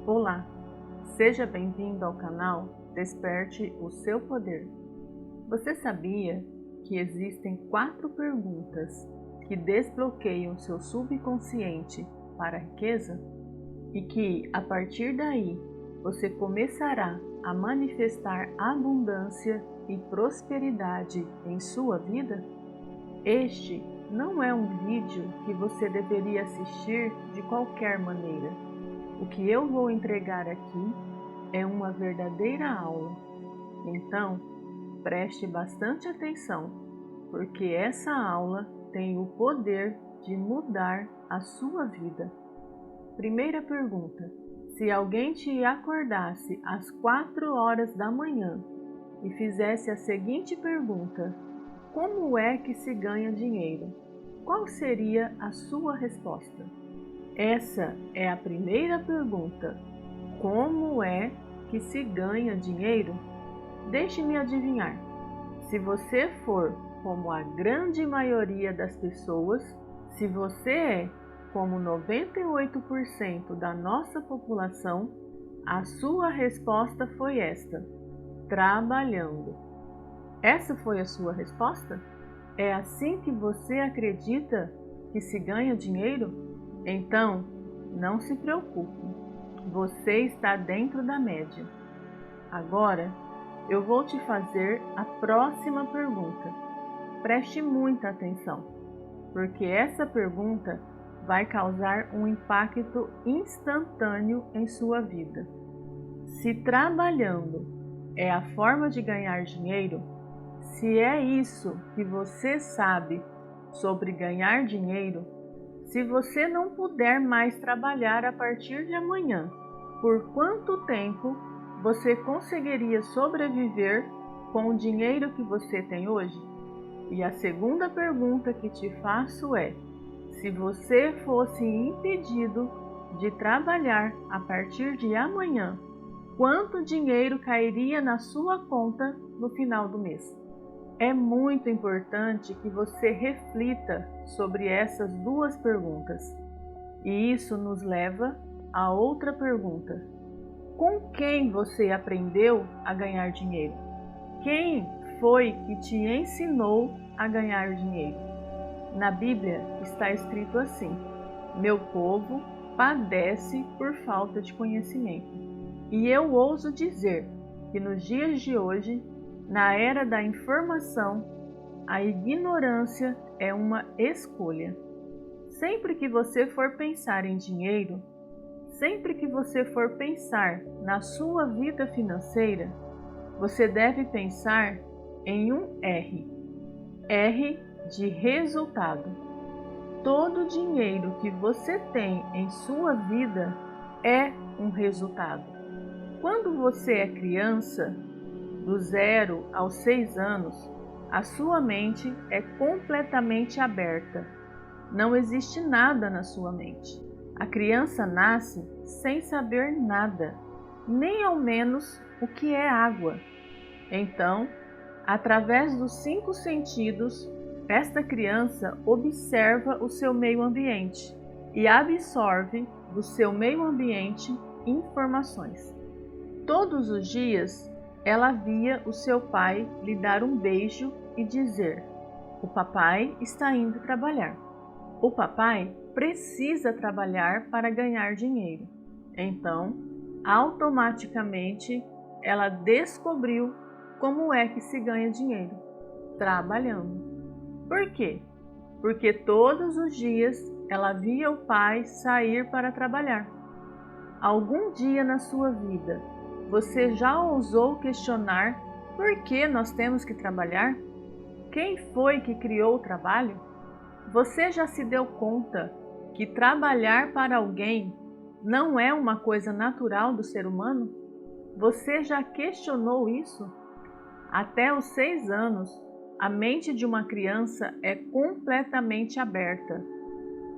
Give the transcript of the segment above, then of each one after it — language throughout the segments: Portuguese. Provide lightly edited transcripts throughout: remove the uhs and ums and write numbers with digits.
Olá, seja bem-vindo ao canal Desperte o Seu Poder. Você sabia que existem 4 perguntas que desbloqueiam seu subconsciente para a riqueza? E que, a partir daí, você começará a manifestar abundância e prosperidade em sua vida? Este não é um vídeo que você deveria assistir de qualquer maneira. O que eu vou entregar aqui é uma verdadeira aula. Então, preste bastante atenção, porque essa aula tem o poder de mudar a sua vida. Primeira pergunta: se alguém te acordasse às 4 horas da manhã e fizesse a seguinte pergunta: como é que se ganha dinheiro? Qual seria a sua resposta? Essa é a primeira pergunta. Como é que se ganha dinheiro? Deixe-me adivinhar. Se você for como a grande maioria das pessoas, se você é como 98% da nossa população, a sua resposta foi esta: trabalhando. Essa foi a sua resposta? É assim que você acredita que se ganha dinheiro? Então, não se preocupe, você está dentro da média. Agora, eu vou te fazer a próxima pergunta. Preste muita atenção, porque essa pergunta vai causar um impacto instantâneo em sua vida. Se trabalhando é a forma de ganhar dinheiro, se é isso que você sabe sobre ganhar dinheiro, se você não puder mais trabalhar a partir de amanhã, por quanto tempo você conseguiria sobreviver com o dinheiro que você tem hoje? E a segunda pergunta que te faço é: se você fosse impedido de trabalhar a partir de amanhã, quanto dinheiro cairia na sua conta no final do mês? É muito importante que você reflita sobre essas duas perguntas. E isso nos leva a outra pergunta: com quem você aprendeu a ganhar dinheiro? Quem foi que te ensinou a ganhar dinheiro? Na Bíblia está escrito assim: meu povo padece por falta de conhecimento. E eu ouso dizer que nos dias de hoje, na era da informação, a ignorância é uma escolha. Sempre que você for pensar em dinheiro, sempre que você for pensar na sua vida financeira, você deve pensar em um R. R de resultado. Todo dinheiro que você tem em sua vida é um resultado. Quando você é criança, do 0 aos 6 anos, a sua mente é completamente aberta. Não existe nada na sua mente. A criança nasce sem saber nada, nem ao menos o que é água. Então, através dos 5 sentidos, esta criança observa o seu meio ambiente e absorve do seu meio ambiente informações. Todos os dias, ela via o seu pai lhe dar um beijo e dizer: o papai está indo trabalhar. O papai precisa trabalhar para ganhar dinheiro. Então, automaticamente, ela descobriu como é que se ganha dinheiro: trabalhando. Por quê? Porque todos os dias ela via o pai sair para trabalhar. Algum dia na sua vida, você já ousou questionar por que nós temos que trabalhar? Quem foi que criou o trabalho? Você já se deu conta que trabalhar para alguém não é uma coisa natural do ser humano? Você já questionou isso? Até os 6 anos, a mente de uma criança é completamente aberta.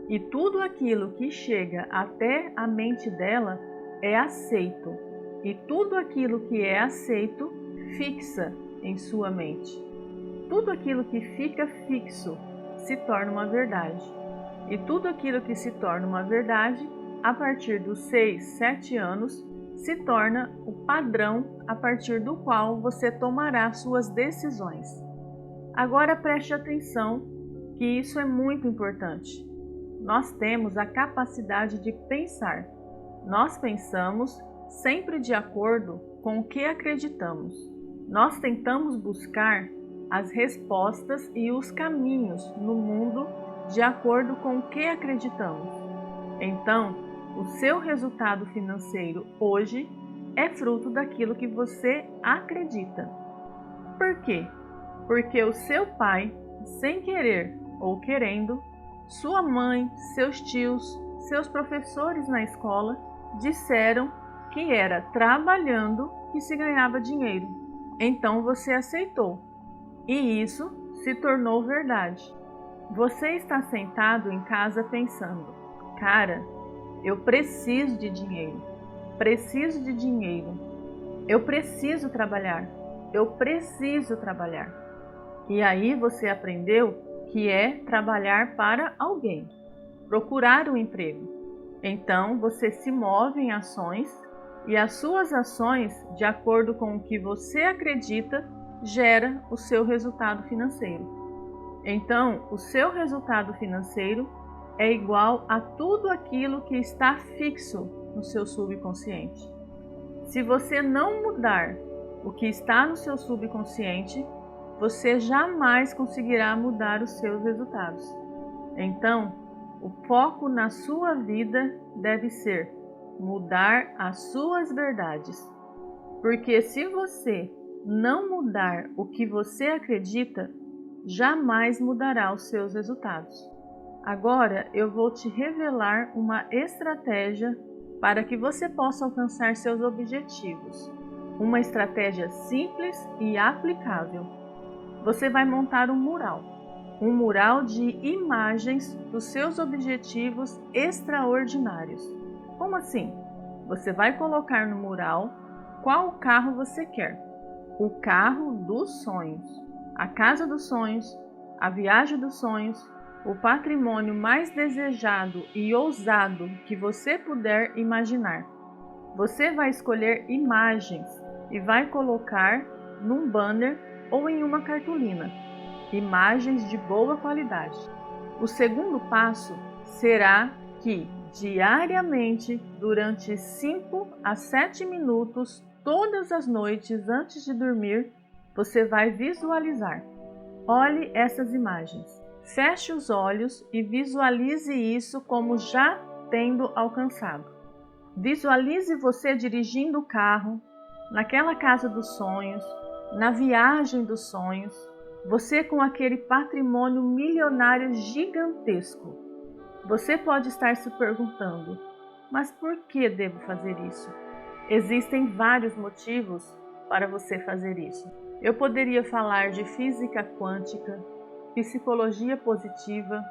E tudo aquilo que chega até a mente dela é aceito. E tudo aquilo que é aceito fixa em sua mente. Tudo aquilo que fica fixo se torna uma verdade. E tudo aquilo que se torna uma verdade a partir dos 6, 7 anos, se torna o padrão a partir do qual você tomará suas decisões. Agora preste atenção que isso é muito importante. Nós temos a capacidade de pensar. Nós pensamos sempre de acordo com o que acreditamos. Nós tentamos buscar as respostas e os caminhos no mundo de acordo com o que acreditamos. Então, o seu resultado financeiro hoje é fruto daquilo que você acredita. Por quê? Porque o seu pai, sem querer ou querendo, sua mãe, seus tios, seus professores na escola disseram que era trabalhando que se ganhava dinheiro. Então você aceitou. E isso se tornou verdade. Você está sentado em casa pensando: cara, eu preciso de dinheiro. Preciso de dinheiro. Eu preciso trabalhar. Eu preciso trabalhar. E aí você aprendeu que é trabalhar para alguém, procurar um emprego. Então você se move em ações e as suas ações, de acordo com o que você acredita, gera o seu resultado financeiro. Então, o seu resultado financeiro é igual a tudo aquilo que está fixo no seu subconsciente. Se você não mudar o que está no seu subconsciente, você jamais conseguirá mudar os seus resultados. Então, o foco na sua vida deve ser mudar as suas verdades. Porque se você não mudar o que você acredita, jamais mudará os seus resultados. Agora eu vou te revelar uma estratégia para que você possa alcançar seus objetivos. Uma estratégia simples e aplicável. Você vai montar um mural de imagens dos seus objetivos extraordinários. Como assim? Você vai colocar no mural qual carro você quer. O carro dos sonhos, a casa dos sonhos, a viagem dos sonhos, o patrimônio mais desejado e ousado que você puder imaginar. Você vai escolher imagens e vai colocar num banner ou em uma cartolina. Imagens de boa qualidade. O segundo passo será que diariamente, durante 5 a 7 minutos, todas as noites antes de dormir, você vai visualizar. Olhe essas imagens. Feche os olhos e visualize isso como já tendo alcançado. Visualize você dirigindo o carro, naquela casa dos sonhos, na viagem dos sonhos, você com aquele patrimônio milionário gigantesco. Você pode estar se perguntando: mas por que devo fazer isso? Existem vários motivos para você fazer isso. Eu poderia falar de física quântica, psicologia positiva,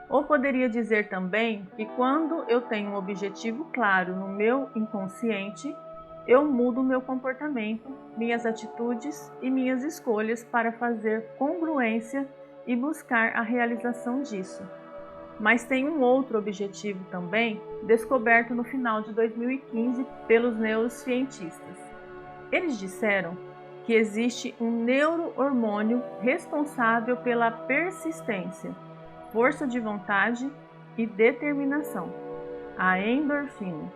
ou poderia dizer também que quando eu tenho um objetivo claro no meu inconsciente, eu mudo meu comportamento, minhas atitudes e minhas escolhas para fazer congruência e buscar a realização disso. Mas tem um outro objetivo também, descoberto no final de 2015 pelos neurocientistas. Eles disseram que existe um neurohormônio responsável pela persistência, força de vontade e determinação, a endorfina.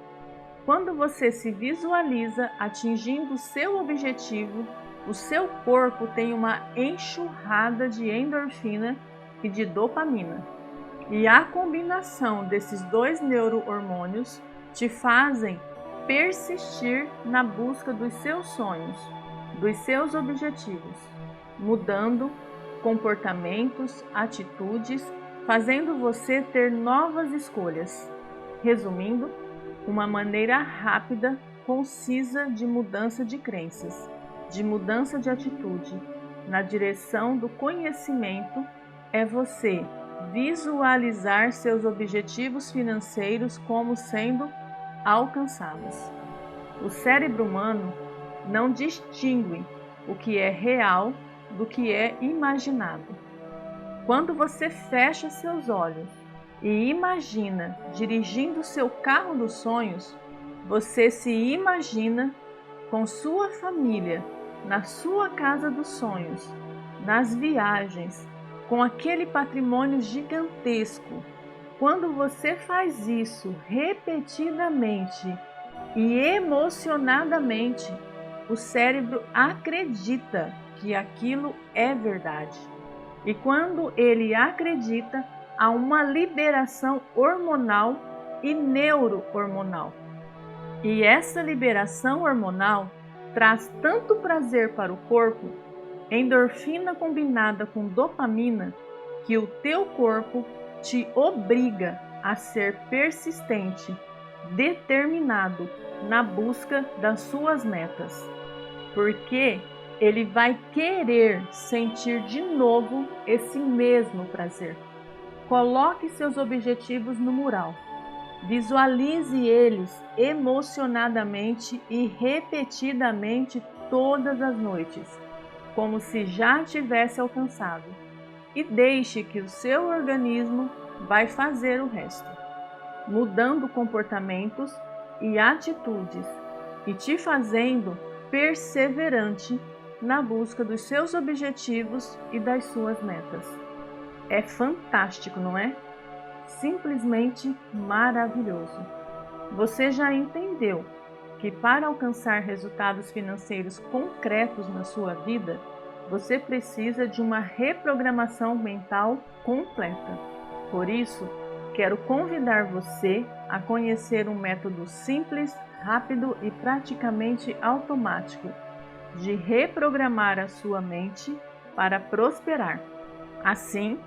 Quando você se visualiza atingindo o seu objetivo, o seu corpo tem uma enxurrada de endorfina e de dopamina. E a combinação desses dois neurohormônios te fazem persistir na busca dos seus sonhos, dos seus objetivos, mudando comportamentos, atitudes, fazendo você ter novas escolhas. Resumindo, uma maneira rápida, concisa de mudança de crenças, de mudança de atitude, na direção do conhecimento, é você visualizar seus objetivos financeiros como sendo alcançáveis. O cérebro humano não distingue o que é real do que é imaginado. Quando você fecha seus olhos e imagina dirigindo seu carro dos sonhos, você se imagina com sua família, na sua casa dos sonhos, nas viagens, com aquele patrimônio gigantesco. Quando você faz isso repetidamente e emocionadamente, o cérebro acredita que aquilo é verdade. E quando ele acredita, há uma liberação hormonal e neurohormonal. E essa liberação hormonal traz tanto prazer para o corpo, endorfina combinada com dopamina, que o teu corpo te obriga a ser persistente, determinado na busca das suas metas, porque ele vai querer sentir de novo esse mesmo prazer. Coloque seus objetivos no mural. Visualize eles emocionadamente e repetidamente todas as noites, como se já tivesse alcançado. E deixe que o seu organismo vai fazer o resto, mudando comportamentos e atitudes e te fazendo perseverante na busca dos seus objetivos e das suas metas. É fantástico, não é? Simplesmente maravilhoso. Você já entendeu que para alcançar resultados financeiros concretos na sua vida, você precisa de uma reprogramação mental completa. Por isso, quero convidar você a conhecer um método simples, rápido e praticamente automático de reprogramar a sua mente para prosperar. Assim,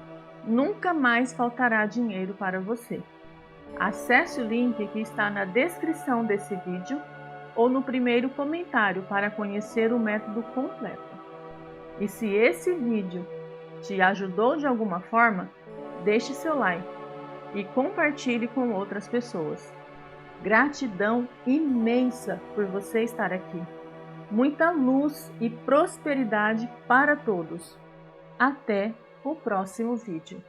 nunca mais faltará dinheiro para você. Acesse o link que está na descrição desse vídeo ou no primeiro comentário para conhecer o método completo. E se esse vídeo te ajudou de alguma forma, deixe seu like e compartilhe com outras pessoas. Gratidão imensa por você estar aqui. Muita luz e prosperidade para todos. Até o próximo vídeo.